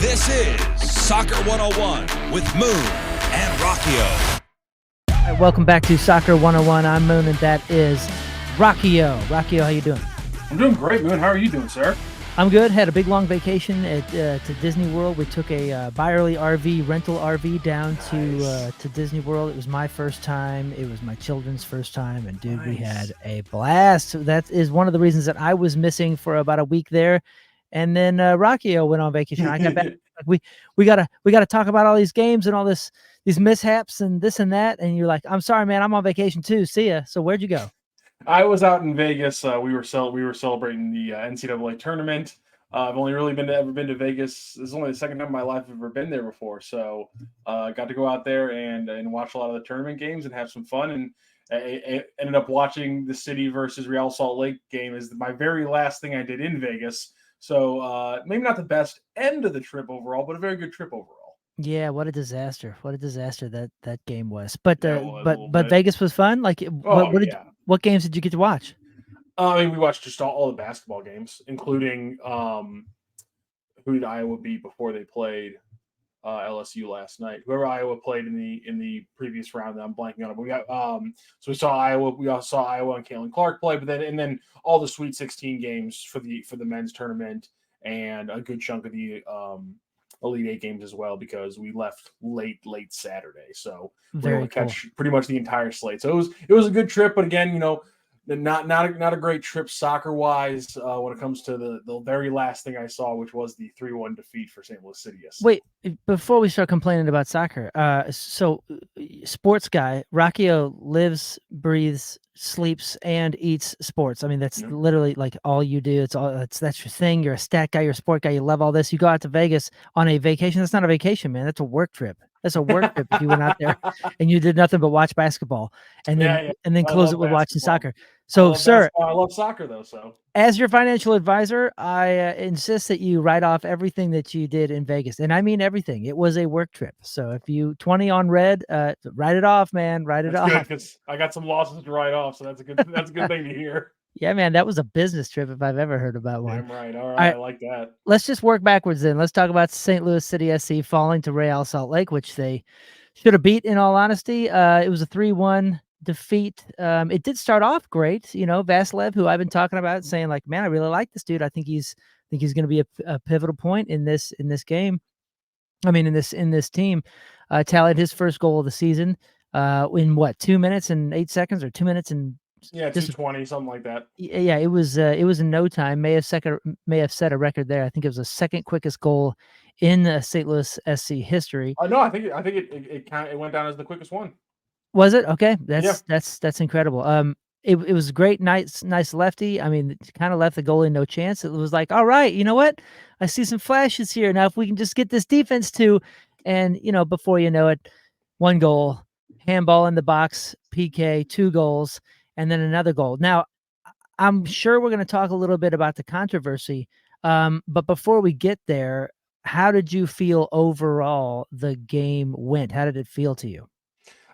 This is Soccer 101 with Moon and Rocchio. All right, welcome back to Soccer 101. I'm Moon, and that is Rocchio. Rocchio, how you doing? I'm doing great, Moon. How are you doing, sir? I'm good. Had a big, long vacation to Disney World. We took a Byerly RV, rental RV, down to Disney World. It was my first time. It was my children's first time, and dude, we had a blast. So that is one of the reasons that I was missing for about a week there. And then Rocchio went on vacation. I got back. We gotta talk about all these games and all these mishaps and this and that. And you're like, I'm sorry, man. I'm on vacation too. See ya. So where'd you go? I was out in Vegas. We were celebrating the NCAA tournament. I've only really ever been to Vegas. This is only the second time in my life I've ever been there before. So got to go out there and watch a lot of the tournament games and have some fun. And I ended up watching the City versus Real Salt Lake game as my very last thing I did in Vegas. So maybe not the best end of the trip overall, but a very good trip overall. Yeah, what a disaster! What a disaster that game was. But Yeah, it was a little bit. Vegas was fun. Like, Yeah. what games did you get to watch? I mean, we watched just all the basketball games, including who did Iowa beat before they played LSU last night? Whoever Iowa played in the previous round that I'm blanking on it. But we got so we saw Iowa. We also saw Iowa and Caitlin Clark play, but then all the Sweet 16 games for the men's tournament and a good chunk of the Elite Eight games as well, because we left late Saturday, so we were able to catch pretty much the entire slate. So it was a good trip, but again, not a great trip soccer wise when it comes to the very last thing I saw, which was the 3-1 defeat for St. Louis City SC. Wait, before we start complaining about soccer, so sports guy Rocchio lives, breathes, sleeps, and eats sports. I mean, that's literally like all you do. That's your thing. You're a stat guy. You're a sport guy. You love all this. You go out to Vegas on a vacation. That's not a vacation, man. That's a work trip. That's a work trip if you went out there and you did nothing but watch basketball and then close it with watching soccer. So, sir, I love soccer though. So, as your financial advisor, I insist that you write off everything that you did in Vegas, and I mean everything. It was a work trip. So, if you 20 on red, write it off, man. Write it off. Good, because I got some losses to write off, so that's a good thing to hear. Yeah, man, that was a business trip if I've ever heard about one. Damn right. All right, I like that. Let's just work backwards then. Let's talk about St. Louis City SC falling to Real Salt Lake, which they should have beat, in all honesty. It was a 3-1 defeat. It did start off great. Vasilev, who I've been talking about, saying like, man, I really like this dude. I think he's going to be a pivotal point in this game. I mean, in this team, tallied his first goal of the season in what, 2 minutes and 8 seconds, or 2 minutes and 2:20, something like that. Yeah, it was in no time. May have set a record there. I think it was the second quickest goal in St. Louis SC history. No, I think it went down as the quickest one. Was it? Okay, that's incredible. It was great, nice lefty. I mean, it kind of left the goalie no chance. It was like, all right, you know what? I see some flashes here. Now, if we can just get this defense to, and before you know it, 1 goal, handball in the box, PK, 2 goals. And then another goal. Now, I'm sure we're going to talk a little bit about the controversy, but before we get there, how did you feel overall the game went? How did it feel to you?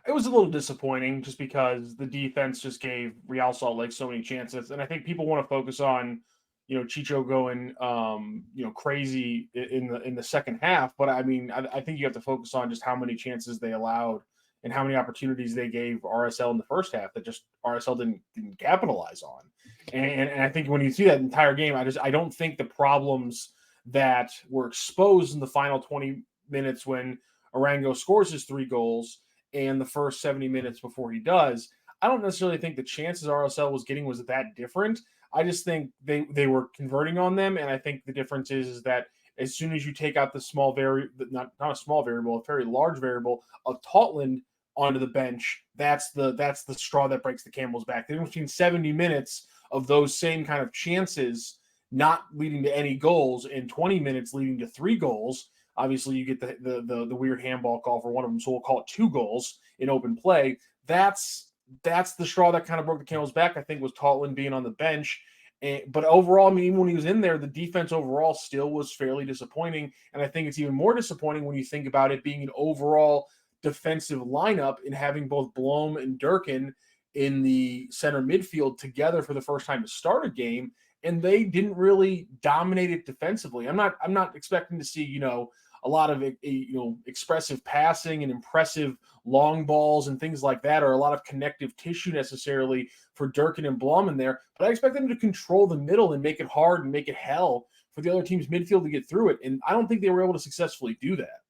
It was a little disappointing, just because the defense just gave Real Salt Lake so many chances, and I think people want to focus on, Chicho going, crazy in the second half. But I mean, I think you have to focus on just how many chances they allowed and how many opportunities they gave RSL in the first half that just RSL didn't capitalize on. And I think when you see that entire game, I don't think the problems that were exposed in the final 20 minutes when Arango scores his 3 goals and the first 70 minutes before he does, I don't necessarily think the chances RSL was getting was that different. I just think they were converting on them, and I think the difference is that as soon as you take out the small not a small variable, a very large variable of Totland onto the bench, that's the straw that breaks the camel's back. The difference between 70 minutes of those same kind of chances not leading to any goals and 20 minutes leading to 3 goals. Obviously, you get the weird handball call for one of them, so we'll call it 2 goals in open play. That's the straw that kind of broke the camel's back, I think, was Totland being on the bench. But overall, I mean, even when he was in there, the defense overall still was fairly disappointing. And I think it's even more disappointing when you think about it being an overall defensive lineup and having both Blom and Durkin in the center midfield together for the first time to start a game. and they didn't really dominate it defensively. I'm not expecting to see, a lot of expressive passing and impressive long balls and things like that, or a lot of connective tissue necessarily for Durkin and Blum in there. But I expect them to control the middle and make it hard and make it hell for the other team's midfield to get through it. And I don't think they were able to successfully do that.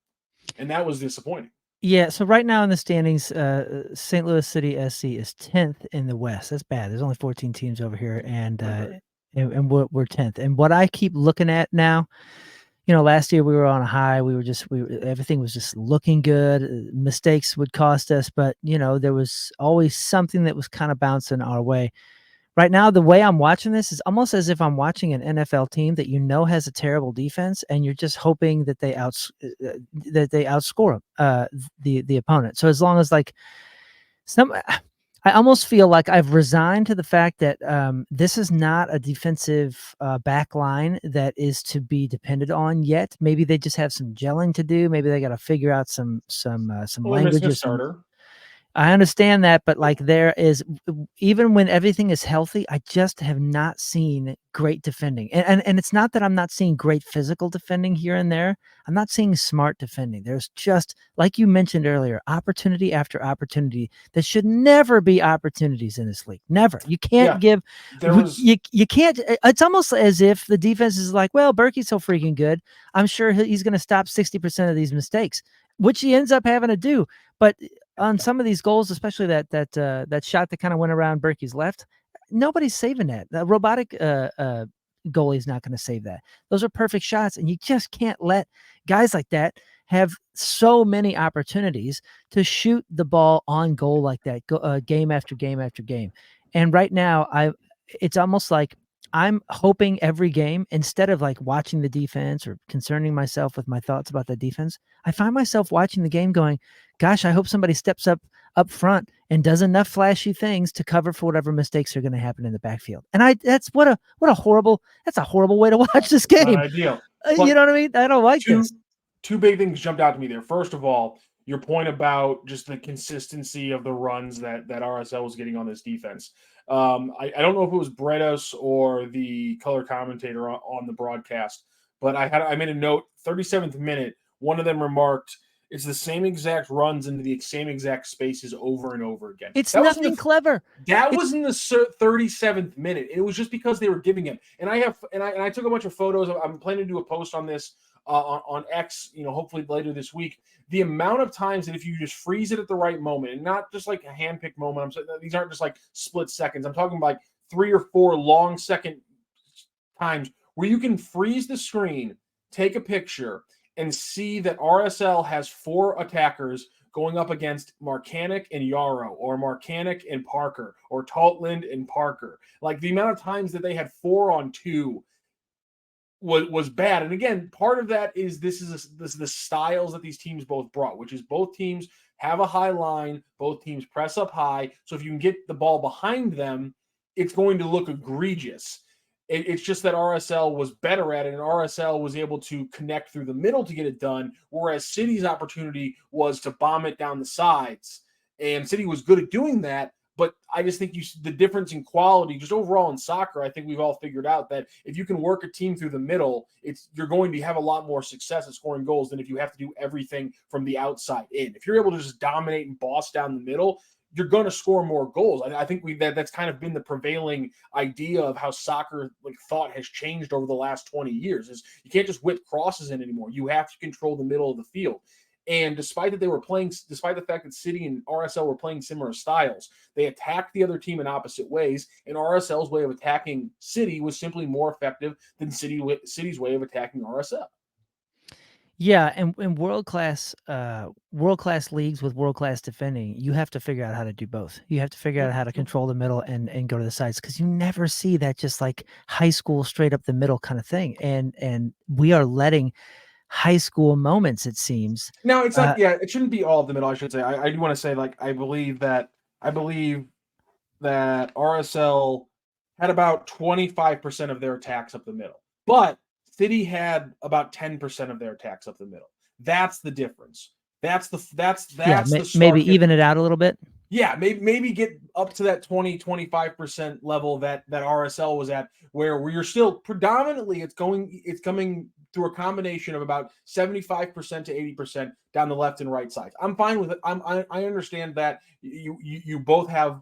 And that was disappointing. Yeah, so right now in the standings, St. Louis City SC is 10th in the West. That's bad. There's only 14 teams over here, and we're 10th. And what I keep looking at now, last year we were on a high. Everything was just looking good. Mistakes would cost us, but there was always something that was kind of bouncing our way. Right now, the way I'm watching this is almost as if I'm watching an NFL team that has a terrible defense, and you're just hoping that they outscore the opponent. So as long as I almost feel like I've resigned to the fact that this is not a defensive back line that is to be depended on yet. Maybe they just have some gelling to do. Maybe they got to figure out some language or some. I understand that, but there is, even when everything is healthy, I just have not seen great defending. And it's not that I'm not seeing great physical defending here and there. I'm not seeing smart defending. There's just, like you mentioned earlier, opportunity after opportunity. There should never be opportunities in this league. Never. You can't you can't. It's almost as if the defense is like, well, Berkey's so freaking good, I'm sure he's going to stop 60% of these mistakes, which he ends up having to do. But on some of these goals, especially that shot that kind of went around Berkey's left, nobody's saving that. The robotic goalie's not going to save that. Those are perfect shots, and you just can't let guys like that have so many opportunities to shoot the ball on goal like that, game after game after game. And right now, it's almost like I'm hoping every game, instead of watching the defense or concerning myself with my thoughts about the defense, I find myself watching the game going, gosh, I hope somebody steps up front and does enough flashy things to cover for whatever mistakes are going to happen in the backfield. And that's a horrible way to watch this game. Not ideal. You know what I mean? I don't like this. Two big things jumped out to me there. First of all, your point about just the consistency of the runs that RSL was getting on this defense. I don't know if it was Bredos or the color commentator on the broadcast, but I made a note, 37th minute, one of them remarked, it's the same exact runs into the same exact spaces over and over again. It's nothing clever. That was in the 37th minute. It was just because they were giving him. And I took a bunch of photos. I'm planning to do a post on this on X, hopefully later this week. The amount of times that if you just freeze it at the right moment, and not just like a hand-picked moment, I'm saying these aren't just like split seconds. I'm talking about 3 or 4 long second times where you can freeze the screen, take a picture, and see that RSL has 4 attackers going up against Marcanic and Yarrow, or Marcanic and Parker, or Taltland and Parker. Like, the amount of times that they had 4 on 2 was bad. And again, part of that is this is the styles that these teams both brought, which is both teams have a high line, both teams press up high. So if you can get the ball behind them, it's going to look egregious. It's just that RSL was better at it, and RSL was able to connect through the middle to get it done, whereas City's opportunity was to bomb it down the sides. And City was good at doing that, but I just think the difference in quality, just overall in soccer, I think we've all figured out that if you can work a team through the middle, you're going to have a lot more success at scoring goals than if you have to do everything from the outside in. If you're able to just dominate and boss down the middle, you're going to score more goals. I think that's kind of been the prevailing idea of how soccer thought has changed over the last 20 years. Is you can't just whip crosses in anymore. You have to control the middle of the field. And despite the fact that City and RSL were playing similar styles, they attacked the other team in opposite ways. And RSL's way of attacking City was simply more effective than City's way of attacking RSL. Yeah, and in world-class leagues with world-class defending, you have to figure out how to do both. You have to figure out how to control the middle and go to the sides, because you never see that just high school straight up the middle kind of thing. And we are letting high school moments, it seems. No, it's not. Yeah, it shouldn't be all of the middle, I should say. I do want to say, I believe that RSL had about 25% of their attacks up the middle, but City had about 10% of their attacks up the middle. That's the difference. That's the maybe even it out a little bit. Yeah, maybe get up to that 20-25% level that RSL was at, where you're still predominantly it's coming through a combination of about 75% to 80% down the left and right sides. I'm fine with it. I understand that you both have,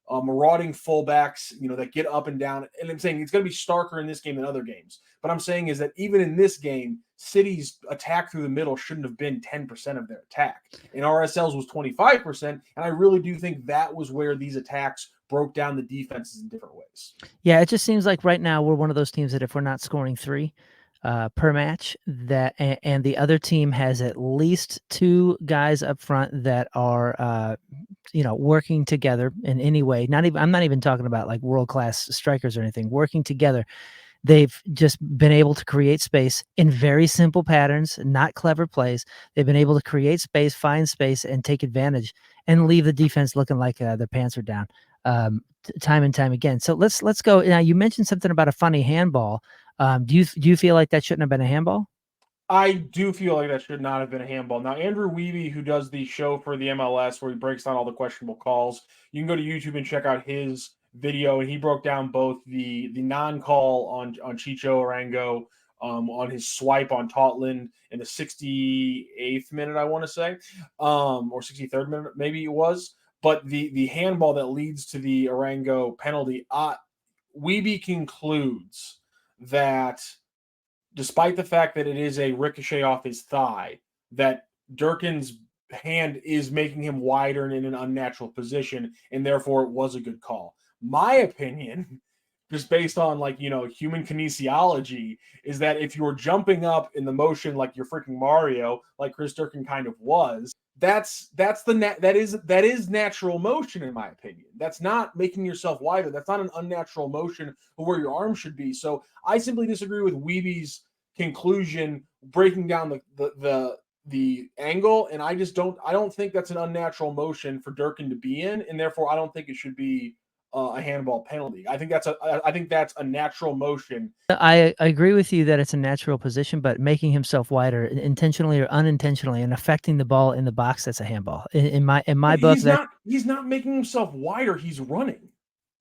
marauding fullbacks, that get up and down. And I'm saying it's going to be starker in this game than other games. But I'm saying is that even in this game, City's attack through the middle shouldn't have been 10% of their attack. And RSL's was 25%. And I really do think that was where these attacks broke down the defenses in different ways. Yeah, it just seems like right now we're one of those teams that if we're not scoring 3 per match, and the other team has at least 2 guys up front that are working together in any way. I'm not even talking about like world-class strikers or anything, working together. They've just been able to create space in very simple patterns, not clever plays. They've been able to create space, find space, and take advantage and leave the defense looking like their pants are down time and time again. So let's go. Now, you mentioned something about a funny handball. Do you feel like that shouldn't have been a handball? I do feel like that should not have been a handball. Now, Andrew Wiebe, who does the show for the MLS where he breaks down all the questionable calls, you can go to YouTube and check out his video, and he broke down both the non-call on Chicho Arango, on his swipe on Totland in the 68th minute, I want to say, or 63rd minute, maybe it was. But the handball that leads to the Arango penalty, Wiebe concludes that despite the fact that it is a ricochet off his thigh, that Durkin's hand is making him wider and in an unnatural position, and therefore it was a good call. My opinion, just based on human kinesiology, is that if you're jumping up in the motion like you're freaking Mario, like Chris Durkin kind of was, that is natural motion, in my opinion. That's not making yourself wider. That's not an unnatural motion of where your arm should be. So I simply disagree with Wiebe's conclusion, breaking down the angle, and I don't think that's an unnatural motion for Durkin to be in, and therefore I don't think it should be a handball penalty. I think that's a natural motion. I agree with you that it's a natural position, but making himself wider intentionally or unintentionally and affecting the ball in the box, that's a handball. In my book, he's not making himself wider. He's running.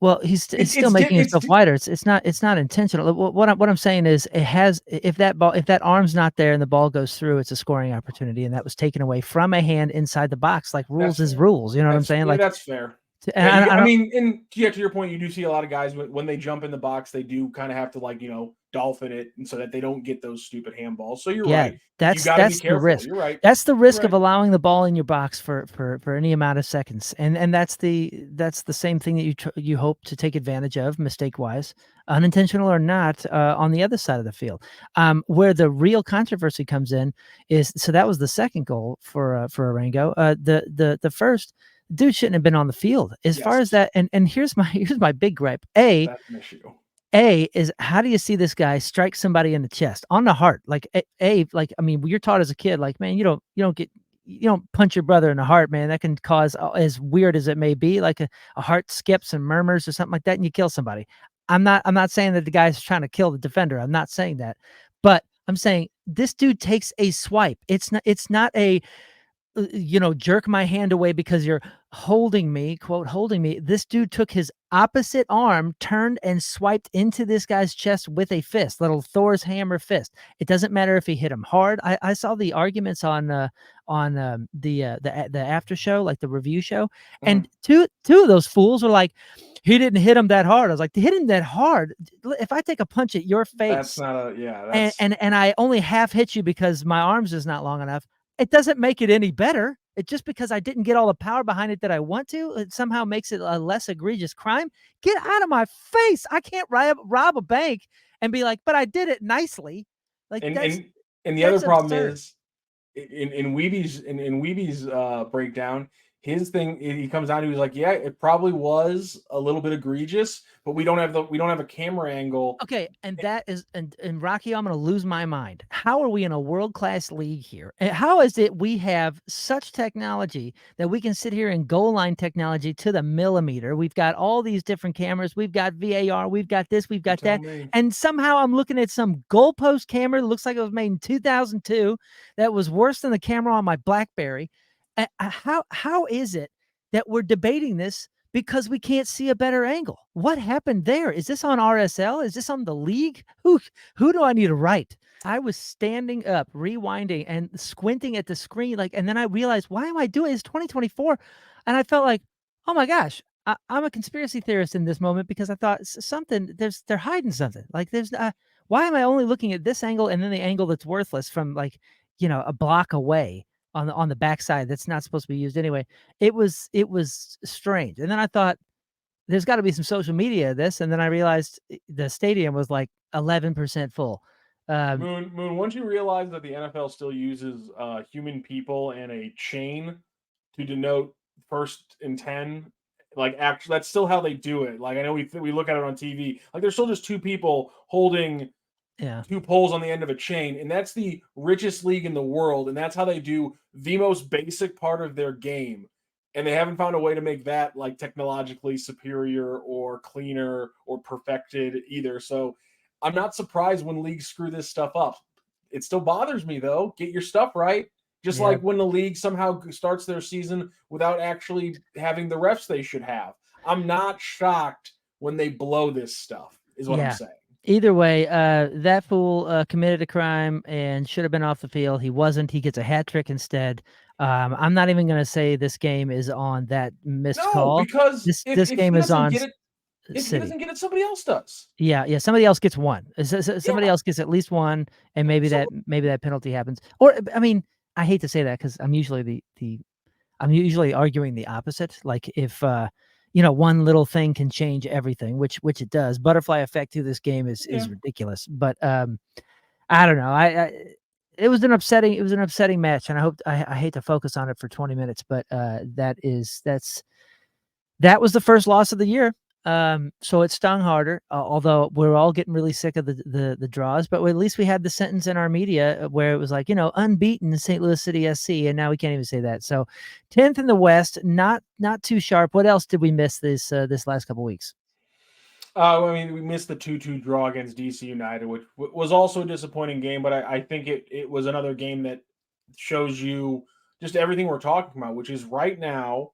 Well, he's still making himself wider. It's not intentional. What I'm saying is, if that arm's not there and the ball goes through, it's a scoring opportunity, and that was taken away from a hand inside the box. Like, rules is rules. You know what I'm saying? Like, that's fair. And I mean, to your point, you do see a lot of guys when they jump in the box, they do kind of have to dolphin it, and so that they don't get those stupid handballs. So you're right. That's be careful. The risk. You're right. That's the risk of allowing the ball in your box for any amount of seconds, and that's the same thing that you hope to take advantage of, mistake wise, unintentional or not, on the other side of the field. Where the real controversy comes in is, so that was the second goal for Arango. The first. Dude shouldn't have been on the field as far as that. And here's my big gripe. That's an issue. A is, how do you see this guy strike somebody in the chest on the heart? Like I mean, you're taught as a kid, like, man, you don't punch your brother in the heart, man. That can cause, as weird as it may be, like a heart skips and murmurs or something like that, and you kill somebody. I'm not saying that the guy's trying to kill the defender. I'm not saying that, but I'm saying this dude takes a swipe. It's not a jerk my hand away because you're holding me, quote, holding me. This dude took his opposite arm, turned and swiped into this guy's chest with a fist, little Thor's hammer fist. It doesn't matter if he hit him hard. I saw the arguments on the after show, like the review show, and two of those fools were like, he didn't hit him that hard. I was like, to hit him that hard, if I take a punch at your face, that's not a and I only half hit you because my arm's is not long enough, it doesn't make it any better. It just because I didn't get all the power behind it that I want to, it somehow makes it a less egregious crime. Get out of my face. I can't rob a bank and be like, but I did it nicely. Like, and the other problem absurd. is in Wiebe's breakdown, his thing, he comes down to, he's like, yeah, it probably was a little bit egregious, but we don't have a camera angle. Okay, and that is, and Rocchio, I'm going to lose my mind. How are we in a world-class league here? And how is it we have such technology that we can sit here and goal line technology to the millimeter? We've got all these different cameras. We've got VAR. We've got this. We've got that. And somehow I'm looking at some goalpost camera that looks like it was made in 2002 that was worse than the camera on my BlackBerry. How is it that we're debating this because we can't see a better angle. What happened there? Is this on RSL? Is this on the league? Who do I need to write? I was standing up, rewinding and squinting at the screen, like, and then I realized, why am I doing it? It's 2024. And I felt like, oh my gosh, I'm a conspiracy theorist in this moment because I thought something, they're hiding something. Like why am I only looking at this angle and then the angle that's worthless from like, a block away on the backside that's not supposed to be used anyway. It was strange. And then I thought, there's got to be some social media of this. And then I realized the stadium was like 11% full. Moon, once you realize that the NFL still uses human people and a chain to denote first and 10, like actually that's still how they do it. Like I know we look at it on TV, like there's still just two people holding two poles on the end of a chain, and that's the richest league in the world, and that's how they do the most basic part of their game. And they haven't found a way to make that like technologically superior or cleaner or perfected either. So I'm not surprised when leagues screw this stuff up. It still bothers me though. Get your stuff right. Just like when the league somehow starts their season without actually having the refs they should have. I'm not shocked when they blow this stuff, is what I'm saying. Either way, that fool committed a crime and should have been off the field. He wasn't. He gets a hat trick instead. I'm not even going to say this game is on that missed call. Because this game is on if he doesn't get it, somebody else does. Yeah. Somebody else gets one. Somebody else gets at least one, and maybe that penalty happens. Or I mean, I hate to say that because I'm usually I'm usually arguing the opposite. Like if one little thing can change everything, which it does. Butterfly effect to this game is ridiculous. But I don't know. It was an upsetting match, and I hate to focus on it for 20 minutes, but that was the first loss of the year. So it stung harder, although we're all getting really sick of the draws, but at least we had the sentence in our media where it was like, unbeaten in St. Louis City SC, and now we can't even say that. So 10th in the West, not too sharp. What else did we miss this last couple weeks? I mean, we missed the 2-2 draw against DC United, which was also a disappointing game, but I think it was another game that shows you just everything we're talking about, which is right now,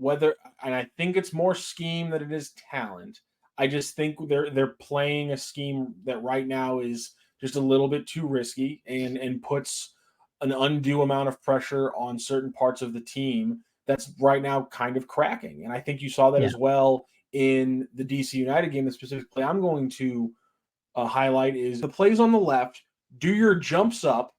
and I think it's more scheme than it is talent. I just think they're playing a scheme that right now is just a little bit too risky and puts an undue amount of pressure on certain parts of the team that's right now kind of cracking. And I think you saw that as well in the DC United game. The specific play I'm going to highlight is the plays on the left. Do your jumps up.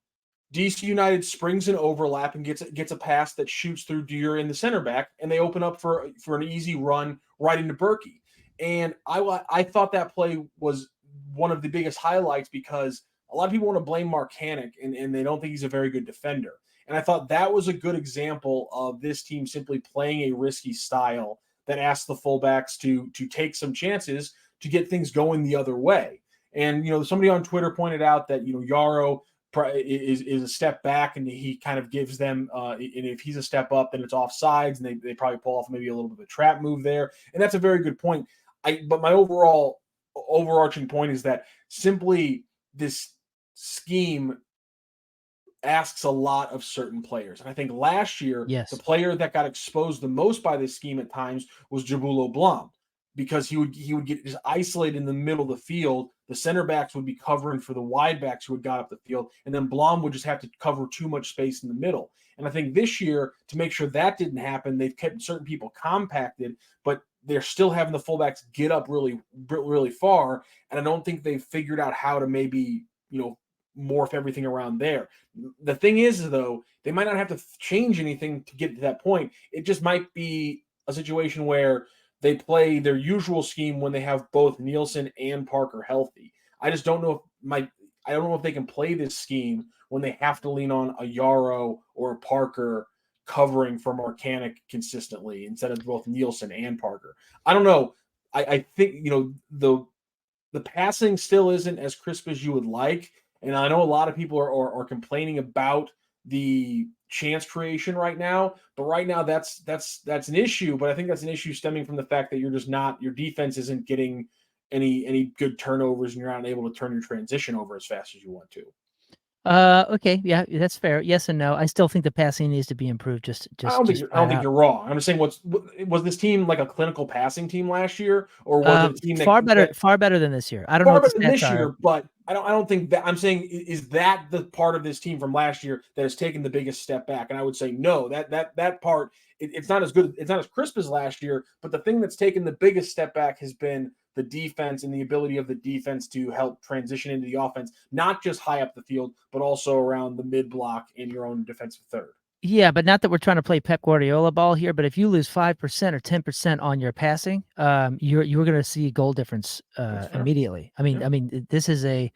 DC United springs an overlap and gets a pass that shoots through Deere in the center back, and they open up for an easy run right into Berkey. And I thought that play was one of the biggest highlights because a lot of people want to blame Mark Hannick, and they don't think he's a very good defender. And I thought that was a good example of this team simply playing a risky style that asks the fullbacks to take some chances to get things going the other way. And somebody on Twitter pointed out that Yarrow is a step back, and he kind of gives them and if he's a step up, then it's offsides, and they probably pull off maybe a little bit of a trap move there. And that's a very good point. But my overarching point is that simply this scheme asks a lot of certain players. And I think last year, the player that got exposed the most by this scheme at times was Jabulo Blom, because he would get just isolated in the middle of the field. The center backs would be covering for the wide backs who had got up the field, and then Blom would just have to cover too much space in the middle. And I think this year, to make sure that didn't happen, they've kept certain people compacted, but they're still having the fullbacks get up really, really far. And I don't think they've figured out how to maybe, morph everything around there. The thing is, though, they might not have to change anything to get to that point. It just might be a situation where they play their usual scheme when they have both Nielsen and Parker healthy. I just don't know I don't know if they can play this scheme when they have to lean on a Yarrow or a Parker covering for Mark Hannick consistently instead of both Nielsen and Parker. I don't know. I think the passing still isn't as crisp as you would like, and I know a lot of people are complaining about the chance creation right now, but right now that's an issue. But I think that's an issue stemming from the fact that your defense isn't getting any good turnovers, and you're not able to turn your transition over as fast as you want to. Okay, yeah, that's fair. Yes and no. I still think the passing needs to be improved. I don't Flat think out. you're wrong. I'm just saying, was this team like a clinical passing team last year, or was it a team that Far better than this year. I don't know far what the better than stats this are. year? But I don't think that. I'm saying, is that the part of this team from last year that has taken the biggest step back? And I would say no. That part, it's not as good. It's not as crisp as last year. But the thing that's taken the biggest step back has been the defense and the ability of the defense to help transition into the offense, not just high up the field, but also around the mid block and your own defensive third. Yeah, but not that we're trying to play Pep Guardiola ball here, but if you lose 5% or 10% on your passing, you're going to see goal difference That's fair. immediately. Yeah.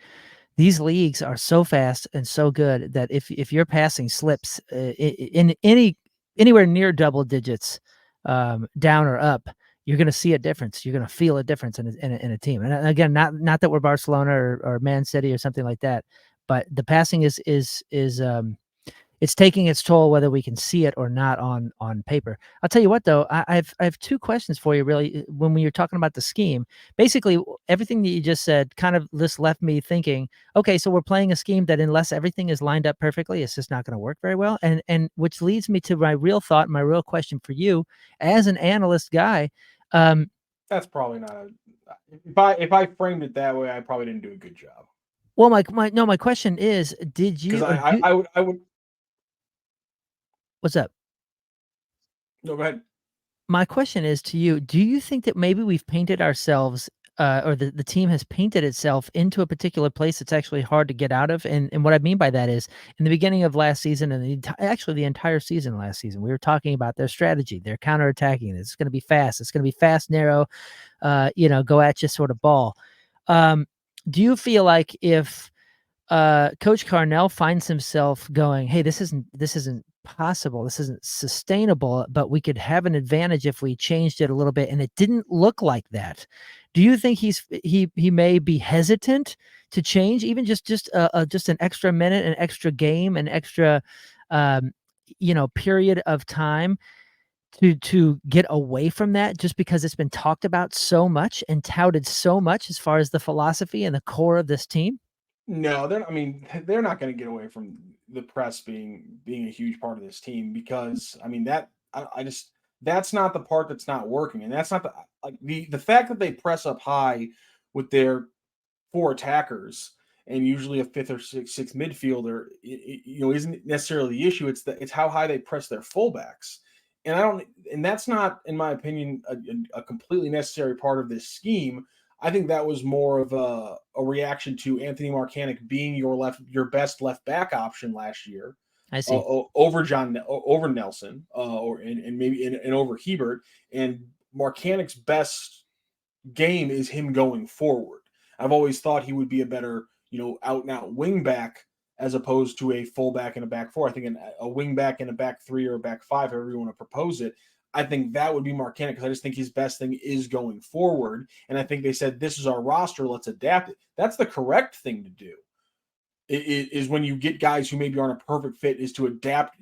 These leagues are so fast and so good that if your passing slips in anywhere near double digits, down or up, you're going to see a difference. You're going to feel a difference in a team. And again, not that we're Barcelona or Man City or something like that, but the passing is it's taking its toll whether we can see it or not on paper. I'll tell you what though, I have two questions for you really when we were talking about the scheme. Basically, everything that you just said kind of just left me thinking, okay, so we're playing a scheme that unless everything is lined up perfectly, it's just not going to work very well. And which leads me to my real thought, my real question for you as an analyst guy. That's probably not a. If I framed it that way, I probably didn't do a good job. Well, my question is, did Because you or do I would. what's up? No, go ahead. My question is to you, do you think that maybe we've painted ourselves, or the team has painted itself into a particular place that's actually hard to get out of? And what I mean by that is, in the beginning of last season and actually the entire season last season, we were talking about their strategy, their counterattacking. It's going to be fast. It's going to be fast, narrow, go at you sort of ball. Um, do you feel like if Coach Carnell finds himself going, "Hey, this isn't possible. This isn't sustainable, but we could have an advantage if we changed it a little bit," and it didn't look like that. Do you think he may be hesitant to change even just an extra minute, an extra game, an extra um, period of time to get away from that just because it's been talked about so much and touted so much as far as the philosophy and the core of this team? No, they're. I mean, they're not going to get away from the press being a huge part of this team because I mean that I just that's not the part that's not working, and that's not the fact that they press up high with their four attackers and usually a fifth or sixth midfielder, isn't necessarily the issue. It's how high they press their fullbacks, and I don't, and that's not, in my opinion, a completely necessary part of this scheme. I think that was more of a reaction to Anthony Marcanic being your best left back option last year, I see. over Nelson, and maybe and over Hebert. And Marcanic's best game is him going forward. I've always thought he would be a better, out and out wing back as opposed to a fullback and a back four. I think a wing back and a back three or a back five, however you want to propose it. I think that would be Marcanic because I just think his best thing is going forward. And I think they said, this is our roster, let's adapt it. That's the correct thing to do. It is when you get guys who maybe aren't a perfect fit, is to adapt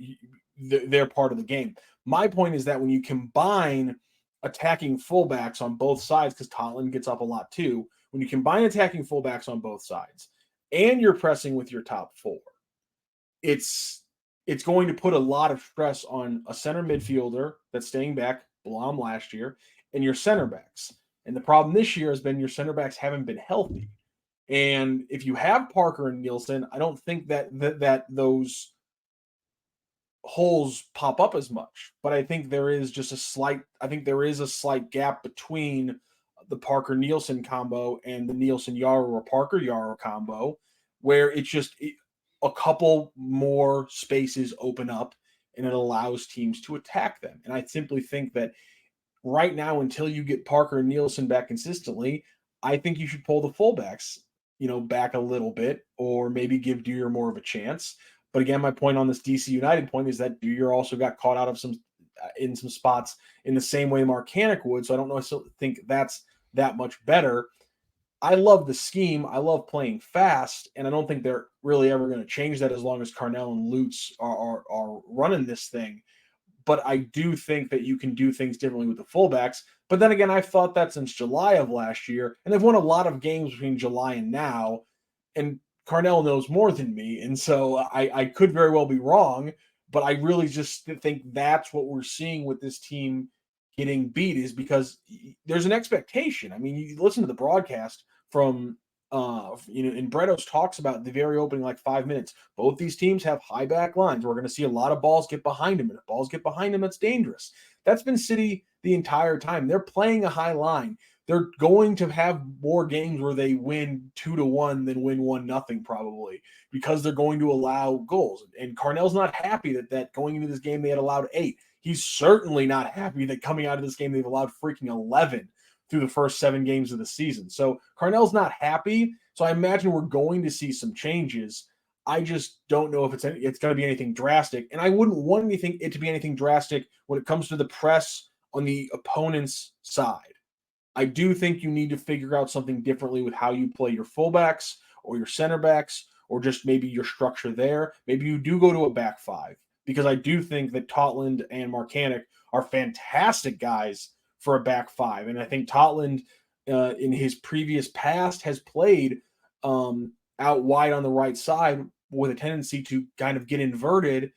their part of the game. My point is that when you combine attacking fullbacks on both sides, because Tottenham gets up a lot too, when you combine attacking fullbacks on both sides and you're pressing with your top four, it's going to put a lot of stress on a center midfielder that's staying back, Blom last year, and your center backs. And the problem this year has been your center backs haven't been healthy. And if you have Parker and Nielsen, I don't think that those holes pop up as much. But I think there is a slight gap between the Parker Nielsen combo and the Nielsen Yarrow or Parker Yarrow combo, where it's just a couple more spaces open up and it allows teams to attack them. And I simply think that right now, until you get Parker and Nielsen back consistently, I think you should pull the fullbacks, back a little bit, or maybe give Dewar more of a chance. But again, my point on this DC United point is that Dewar also got caught out of some in some spots in the same way Marcanic would. So I don't necessarily think that's that much better. I love the scheme. I love playing fast, and I don't think they're really ever going to change that as long as Carnell and Lutz are running this thing. But I do think that you can do things differently with the fullbacks. But then again, I've thought that since July of last year, and they've won a lot of games between July and now. And Carnell knows more than me, and so I could very well be wrong, but I really just think that's what we're seeing with this team getting beat is because there's an expectation. I mean, you listen to the broadcast from and Bretos talks about the very opening like 5 minutes. Both these teams have high back lines. We're going to see a lot of balls get behind them, and if balls get behind them, it's dangerous. That's been City the entire time. They're playing a high line. They're going to have more games where they win 2-1 than win 1-0 probably because they're going to allow goals. And Carnell's not happy that going into this game they had allowed 8. He's certainly not happy that coming out of this game they've allowed freaking 11 through the first 7 games of the season. So Carnell's not happy. So I imagine we're going to see some changes. I just don't know if it's going to be anything drastic. And I wouldn't want it to be anything drastic when it comes to the press on the opponent's side. I do think you need to figure out something differently with how you play your fullbacks or your center backs or just maybe your structure there. Maybe you do go to a back 5 because I do think that Totland and Marcanic are fantastic guys for a back 5. And I think Totland in his previous past has played out wide on the right side with a tendency to kind of get inverted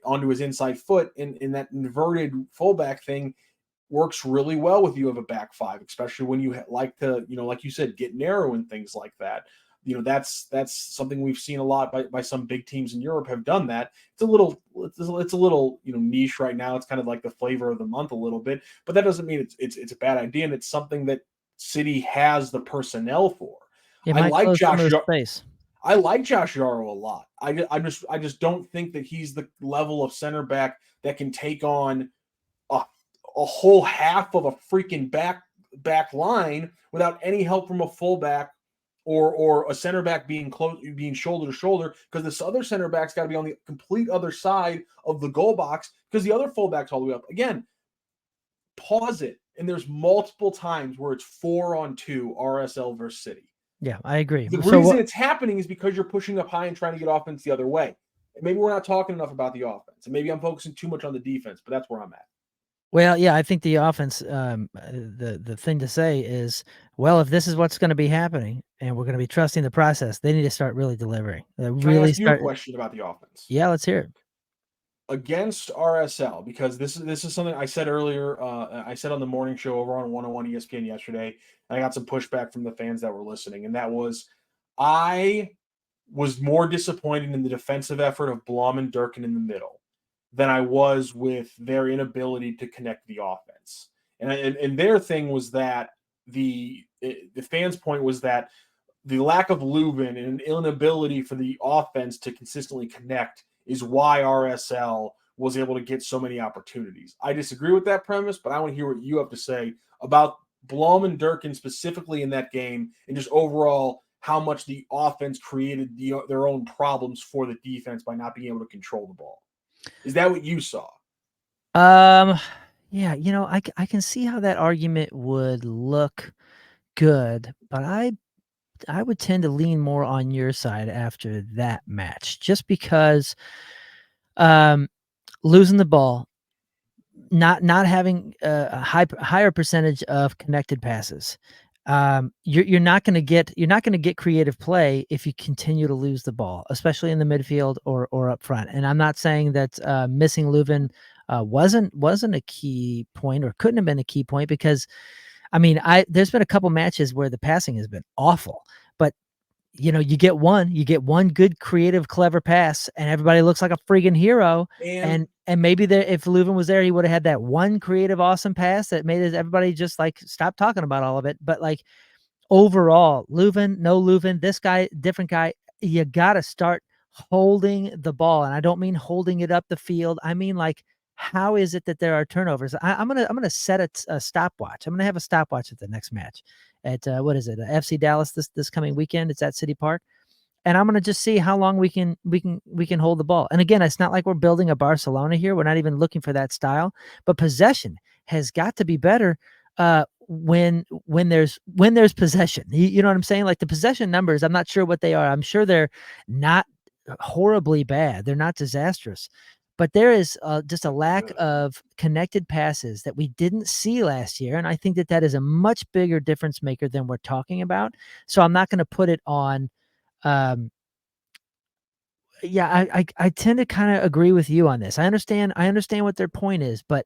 onto his inside foot. And that inverted fullback thing works really well with you of a back 5, especially when you like to, like you said, get narrow and things like that. That's something we've seen a lot by some big teams in Europe have done that. It's a little niche right now. It's kind of like the flavor of the month a little bit, but that doesn't mean it's a bad idea. And it's something that City has the personnel for. I like Josh Yarrow a lot. I just don't think that he's the level of center back that can take on a whole half of a freaking back line without any help from a fullback or a center back being shoulder to shoulder, because this other center back's got to be on the complete other side of the goal box because the other fullback's all the way up. Again, pause it, and there's multiple times where it's 4-on-2 RSL versus City. Yeah, I agree. The reason it's happening is because you're pushing up high and trying to get offense the other way. Maybe we're not talking enough about the offense, and maybe I'm focusing too much on the defense, but that's where I'm at. Well, yeah, I think the offense, the thing to say is, well, if this is what's going to be happening and we're going to be trusting the process, they need to start really delivering. Can I ask you a question about the offense? Yeah, let's hear it. Against RSL, because this is something I said earlier. I said on the morning show over on 101 ESPN yesterday, and I got some pushback from the fans that were listening, and that was I was more disappointed in the defensive effort of Blom and Durkin in the middle than I was with their inability to connect the offense. And their thing was that the fans' point was that the lack of Leuven and an inability for the offense to consistently connect is why RSL was able to get so many opportunities. I disagree with that premise, but I want to hear what you have to say about Blom and Durkin specifically in that game and just overall how much the offense created their own problems for the defense by not being able to control the ball. Is that what you saw? Yeah, I can see how that argument would look good, but I would tend to lean more on your side after that match, just because losing the ball, not having a higher percentage of connected passes. You're not going to get creative play if you continue to lose the ball, especially in the midfield or up front. And I'm not saying that missing Leuven wasn't a key point or couldn't have been a key point, because I mean, there's been a couple matches where the passing has been awful, but you get one good, creative, clever pass, and everybody looks like a freaking hero. And maybe if Leuven was there, he would have had that one creative, awesome pass that made everybody just like stop talking about all of it. But like overall, no Leuven, this guy, different guy, you got to start holding the ball. And I don't mean holding it up the field. I mean, like, how is it that there are turnovers? I'm gonna set a stopwatch. I'm gonna have a stopwatch at the next match at what is it? FC Dallas this coming weekend. It's at City Park, and I'm gonna just see how long we can hold the ball. And again, it's not like we're building a Barcelona here. We're not even looking for that style, but possession has got to be better when there's possession. You know what I'm saying? Like the possession numbers, I'm not sure what they are. I'm sure they're not horribly bad. They're not disastrous. But there is just a lack of connected passes that we didn't see last year. And I think that is a much bigger difference maker than we're talking about. So I'm not going to put it on Um, yeah, I tend to kind of agree with you on this. I understand what their point is, but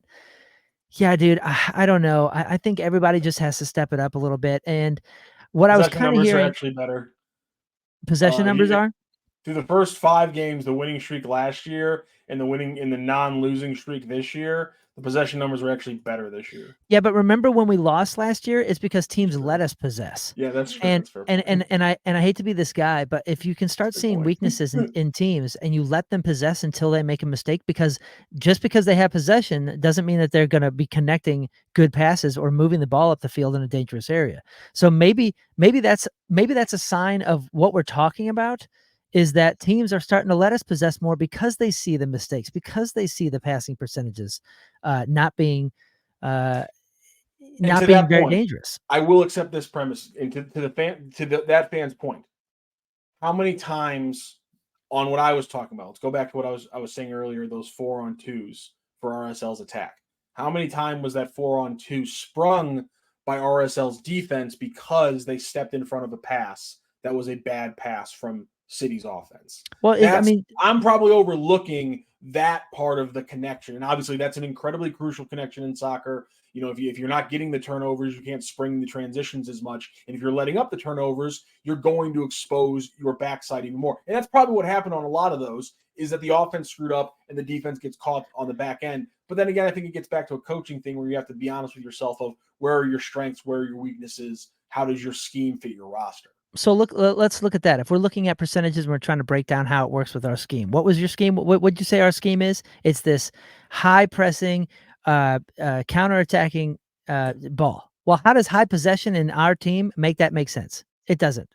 yeah, dude, I don't know. I think everybody just has to step it up a little bit. And what I was Possession kind of numbers are hearing, actually better. possession numbers He are. through the first 5 games, the winning streak last year and the non-losing streak this year, the possession numbers were actually better this year. Yeah, but remember when we lost last year, it's because teams True. let us possess. Yeah, that's true. And That's fair and point. and I hate to be this guy, but if you can start Good seeing point. weaknesses in teams and you let them possess until they make a mistake, because just because they have possession doesn't mean that they're going to be connecting good passes or moving the ball up the field in a dangerous area. So maybe that's a sign of what we're talking about, is that teams are starting to let us possess more because they see the mistakes, because they see the passing percentages not being uh, And not to being that very point, dangerous. I will accept this premise. And that fan's point, how many times on what I was talking about? Let's go back to what I was saying earlier. Those 4-on-2s for RSL's attack. How many times was that 4-on-2 sprung by RSL's defense because they stepped in front of a pass that was a bad pass from City's offense? Well, I mean, I'm probably overlooking that part of the connection, and obviously that's an incredibly crucial connection in soccer. You know, if you're not getting the turnovers, you can't spring the transitions as much. And if you're letting up the turnovers, you're going to expose your backside even more. And that's probably what happened on a lot of those, is that the offense screwed up and the defense gets caught on the back end. But then again, I think it gets back to a coaching thing where you have to be honest with yourself of where are your strengths, where are your weaknesses, how does your scheme fit your roster? so let's look at that. If we're looking at percentages and we're trying to break down how it works with our scheme, what was your scheme? What would you say our scheme is? It's this high pressing, counter-attacking ball. Well, how does high possession in our team make that make sense? It doesn't.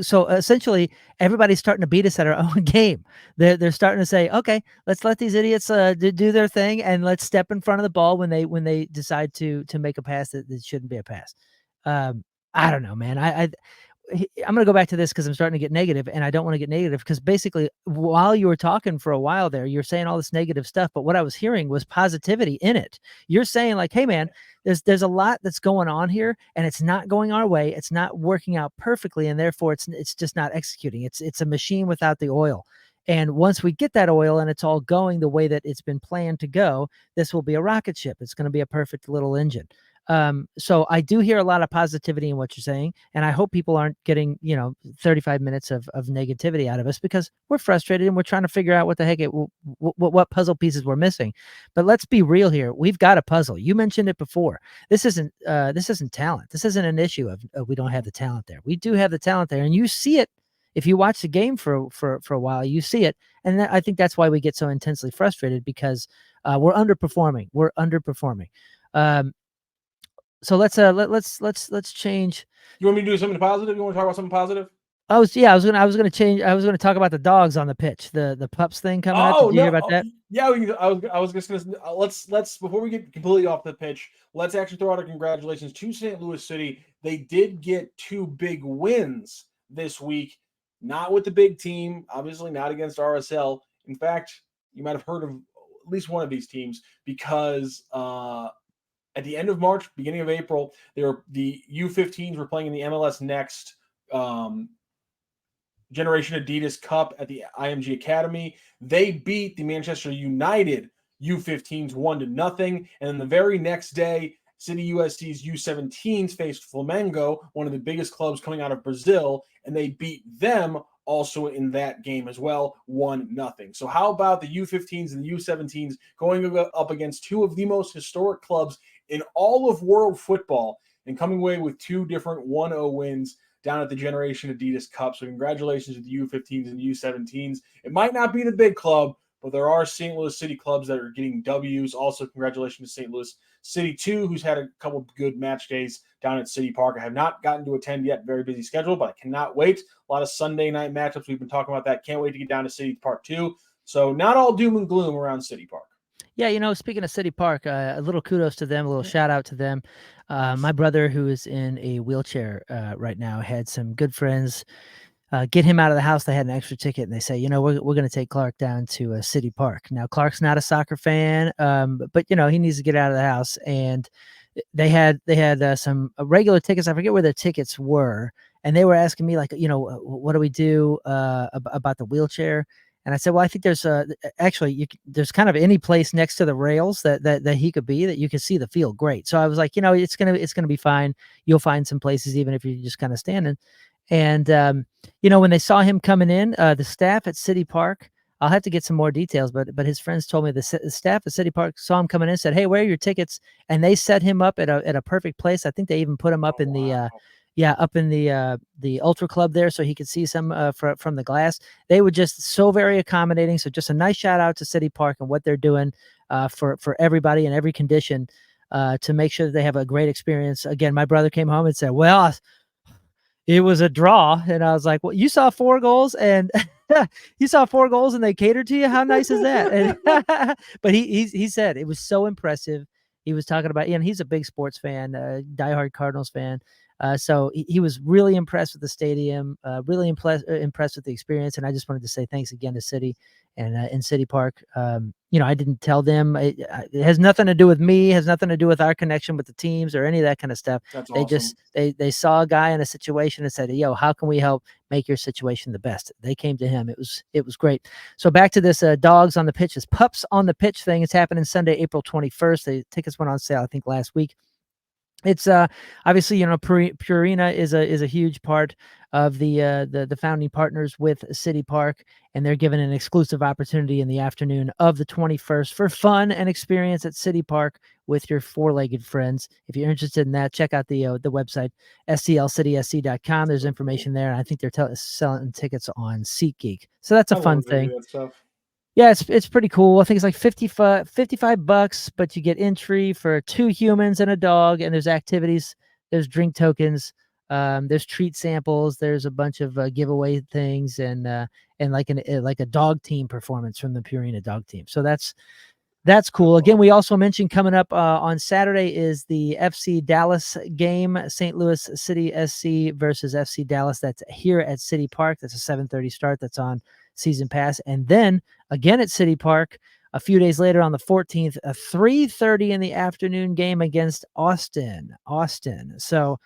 So essentially, everybody's starting to beat us at our own game. They're starting to say, okay, let's let these idiots do their thing, and let's step in front of the ball when they decide to make a pass that shouldn't be a pass. I don't know, man. I'm going to go back to this because I'm starting to get negative, and I don't want to get negative, because basically while you were talking for a while there, you're saying all this negative stuff, but what I was hearing was positivity in it. You're saying like, hey man, there's a lot that's going on here, and it's not going our way. It's not working out perfectly, and therefore it's just not executing. It's a machine without the oil. And once we get that oil and it's all going the way that it's been planned to go, this will be a rocket ship. It's going to be a perfect little engine. So I do hear a lot of positivity in what you're saying, and I hope people aren't getting, 35 minutes of negativity out of us, because we're frustrated and we're trying to figure out what the heck what puzzle pieces we're missing. But let's be real here. We've got a puzzle. You mentioned it before. This isn't talent. This isn't an issue of we don't have the talent there. We do have the talent there, and you see it. If you watch the game for a while, you see it. And I think that's why we get so intensely frustrated, because we're underperforming. We're underperforming. So let's change. You want me to do something positive? You want to talk about something positive? I was gonna talk about the dogs on the pitch, the pups thing coming up. Did you hear about that? Yeah, I was just gonna let's before we get completely off the pitch, let's actually throw out a congratulations to St. Louis City. They did get 2 big wins this week, not with the big team, obviously not against RSL. In fact, you might have heard of at least one of these teams, because at the end of March, beginning of April, the U15s were playing in the MLS Next Generation Adidas Cup at the IMG Academy. They beat the Manchester United U15s 1-0. And then the very next day, City USC's U17s faced Flamengo, one of the biggest clubs coming out of Brazil, and they beat them also in that game as well, 1-0. So how about the U15s and the U17s going up against 2 of the most historic clubs in all of world football and coming away with 2 different 1-0 wins down at the Generation Adidas Cup. So congratulations to the U15s and U17s. It might not be the big club, but there are St. Louis City clubs that are getting W's. Also, congratulations to St. Louis City 2, who's had a couple of good match days down at City Park. I have not gotten to attend yet. Very busy schedule, but I cannot wait. A lot of Sunday night matchups. We've been talking about that. Can't wait to get down to City Park 2. So not all doom and gloom around City Park. Yeah, speaking of City Park, a little kudos to them, a little shout out to them. My brother, who is in a wheelchair right now, had some good friends get him out of the house. They had an extra ticket, and they say, we're going to take Clark down to City Park. Now, Clark's not a soccer fan, but he needs to get out of the house. And they had some regular tickets. I forget where the tickets were, and they were asking me like, what do we do about the wheelchair? And I said, well, I think there's actually there's kind of any place next to the rails that he could be that you can see the field great. So I was like, it's gonna be fine. You'll find some places even if you're just kind of standing. And when they saw him coming in, the staff at City Park, I'll have to get some more details, but his friends told me the staff at City Park saw him coming in, said, "Hey, where are your tickets?" And they set him up at a perfect place. I think they even put him up Oh, in the wow. up in the Ultra Club there, so he could see some from the glass. They were just so very accommodating. So just a nice shout out to City Park and what they're doing for everybody in every condition to make sure that they have a great experience. Again, my brother came home and said, "Well, it was a draw," and I was like, "Well, you saw 4 goals and you saw 4 goals and they catered to you? How nice is that?" And but he said it was so impressive. He was talking about, he's a big sports fan, diehard Cardinals fan. So he was really impressed with the stadium, really impressed with the experience. And I just wanted to say thanks again to City and in City Park. I didn't tell them. It has nothing to do with me, has nothing to do with our connection with the teams or any of that kind of stuff. That's They awesome. just they saw a guy in a situation and said, "Yo, how can we help make your situation the best?" They came to him. It was great. So back to this dogs on the pitch, this pups on the pitch thing. It's happening Sunday, April 21st. The tickets went on sale, I think, last week. It's obviously, Purina is a huge part of the founding partners with City Park, and they're given an exclusive opportunity in the afternoon of the 21st for fun and experience at City Park with your four-legged friends. If you're interested in that, check out the website stlcitysc.com. There's information there, and I think they're selling tickets on SeatGeek. So that's a I fun love to do thing. that stuff. Yeah, it's pretty cool. I think it's like $55, but you get entry for 2 humans and a dog, and there's activities, there's drink tokens, there's treat samples, there's a bunch of giveaway things, and like a dog team performance from the Purina dog team. So that's cool. Again, we also mentioned coming up on Saturday is the FC Dallas game, St. Louis City SC versus FC Dallas. That's here at City Park. That's a 7:30 start. That's on Season Pass. And then again at City Park a few days later on the 14th, a 3:30 in the afternoon game against Austin. So,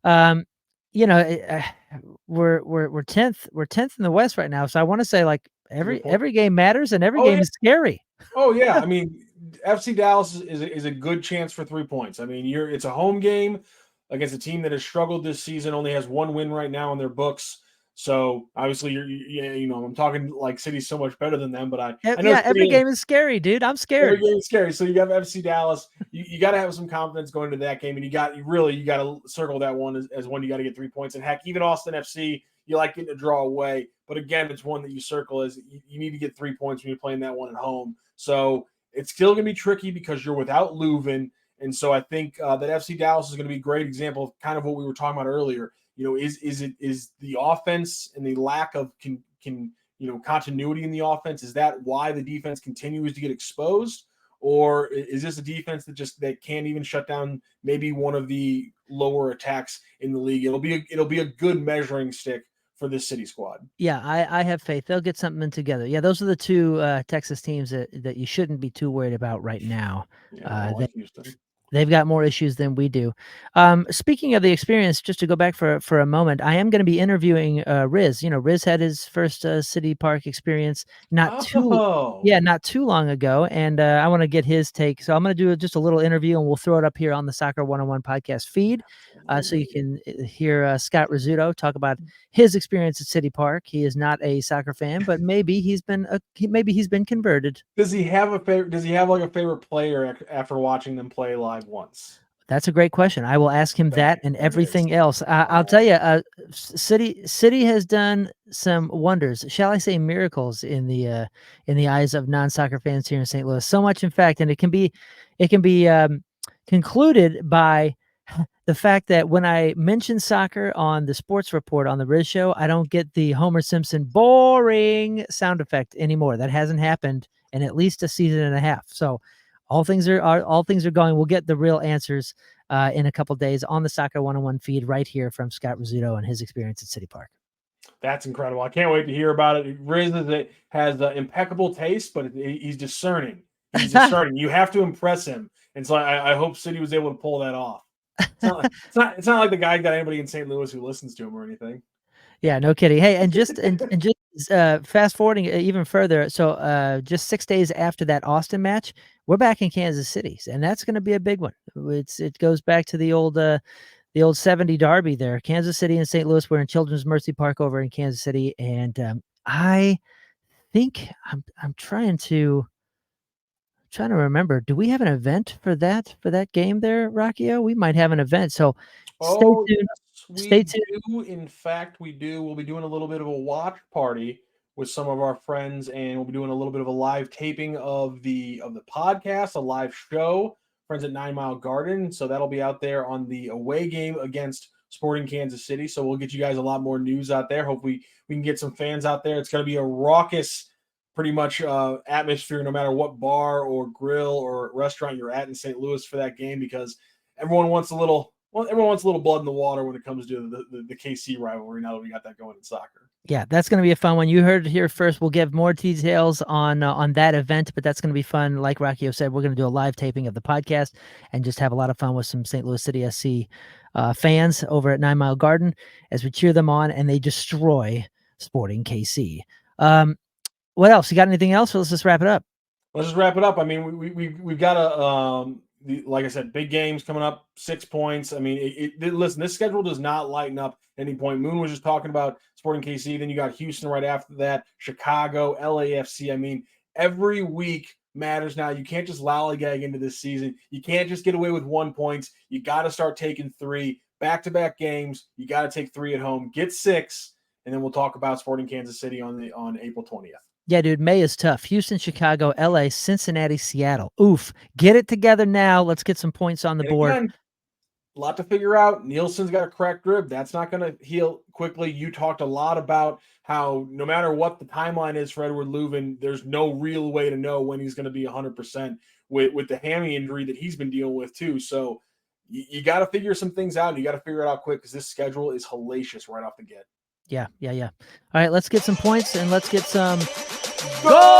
um, we're 10th in the West right now. So I want to say like every game matters and every Oh, game yeah. is scary. Oh, yeah. I mean, FC Dallas is a good chance for 3 points. I mean, it's a home game against a team that has struggled this season, only has 1 win right now in their books. So obviously, I'm talking like City's so much better than them, but I know Yeah, every game is scary, dude. I'm every scared. game is scary. So you got FC Dallas. You got to have some confidence going into that game, and you got to circle that one as one you got to get 3 points. And heck, even Austin FC, you like getting a draw away, but again, it's one that you circle as you need to get 3 points when you're playing that one at home. So it's still going to be tricky because you're without Leuven, and so I think that FC Dallas is going to be a great example of kind of what we were talking about earlier. Is the offense and the lack of continuity in the offense, is that why the defense continues to get exposed, or is this a defense that can't even shut down maybe one of the lower attacks in the league? It'll be a good measuring stick for this City squad. Yeah, I have faith they'll get something together. Yeah, those are the 2 Texas teams that you shouldn't be too worried about right now. Yeah, I don't like Houston. They've got more issues than we do. Speaking of the experience, just to go back for a moment, I am going to be interviewing Riz. Riz had his first City Park experience not too long ago, and I want to get his take. So I'm going to do just a little interview, and we'll throw it up here on the Soccer 101 podcast feed, so you can hear Scott Rizzuto talk about his experience at City Park. He is not a soccer fan, but maybe he's been converted. Does he have a favorite? Does he have like a favorite player after watching them play live once? That's a great question. I will ask him that and everything else. I'll tell you, City has done some wonders. Shall I say miracles in the eyes of non-soccer fans here in St. Louis? So much, in fact, and it can be concluded by the fact that when I mention soccer on the sports report on the Riz Show, I don't get the Homer Simpson boring sound effect anymore. That hasn't happened in at least a season and a half. So all things are going. We'll get the real answers in a couple days on the Soccer 101 feed right here from Scott Rizzuto and his experience at City Park. That's incredible. I can't wait to hear about it. Riz has impeccable taste, but he's discerning. He's discerning. You have to impress him. And so I hope City was able to pull that off. It's not like the guy got anybody in St. Louis who listens to him or anything. Yeah, no kidding. Hey, and just fast forwarding even further. So just 6 days after that Austin match, we're back in Kansas City, and that's going to be a big one. It goes back to the old 70 derby there. Kansas City and St. Louis. We're in Children's Mercy Park over in Kansas City, and I think I'm trying to remember. Do we have an event for that game there, Rocchio? We might have an event. So stay Oh, tuned. yes, Stay we tuned. do. In fact, we do. We'll be doing a little bit of a watch party with some of our friends, and we'll be doing a little bit of a live taping of the podcast, a live show, Friends at 9 Mile Garden. So that'll be out there on the away game against Sporting Kansas City. So we'll get you guys a lot more news out there. Hopefully, we can get some fans out there. It's going to be a raucous, pretty much atmosphere, no matter what bar or grill or restaurant you're at in St. Louis for that game, because everyone wants a little blood in the water when it comes to the KC rivalry. Now that we got that going in soccer. Yeah, that's going to be a fun one. You heard it here first. We'll give more details on that event, but that's going to be fun. Like Rocchio said, we're going to do a live taping of the podcast and just have a lot of fun with some St. Louis City SC fans over at 9 Mile Garden as we cheer them on and they destroy Sporting KC. What else? You got anything else? Let's just wrap it up. Let's just wrap it up. I mean, we've got like I said, big games coming up, 6 points. I mean, listen, this schedule does not lighten up at any point. Moon was just talking about Sporting KC. Then you got Houston right after that, Chicago, LAFC. I mean, every week matters now. You can't just lollygag into this season. You can't just get away with 1 point. You got to start taking 3 back-to-back games. You got to take 3 at home. Get 6, and then we'll talk about Sporting Kansas City on April 20th. Yeah, dude, May is tough. Houston, Chicago, LA, Cincinnati, Seattle. Oof. Get it together now. Let's get some points on the board. Again, a lot to figure out. Nielsen's got a cracked rib. That's not going to heal quickly. You talked a lot about how no matter what the timeline is for Edward Leuven, there's no real way to know when he's going to be 100% with the hammy injury that he's been dealing with too. So you got to figure some things out. And you got to figure it out quick because this schedule is hellacious right off the get. Yeah. All right, let's get some points and let's get some goals.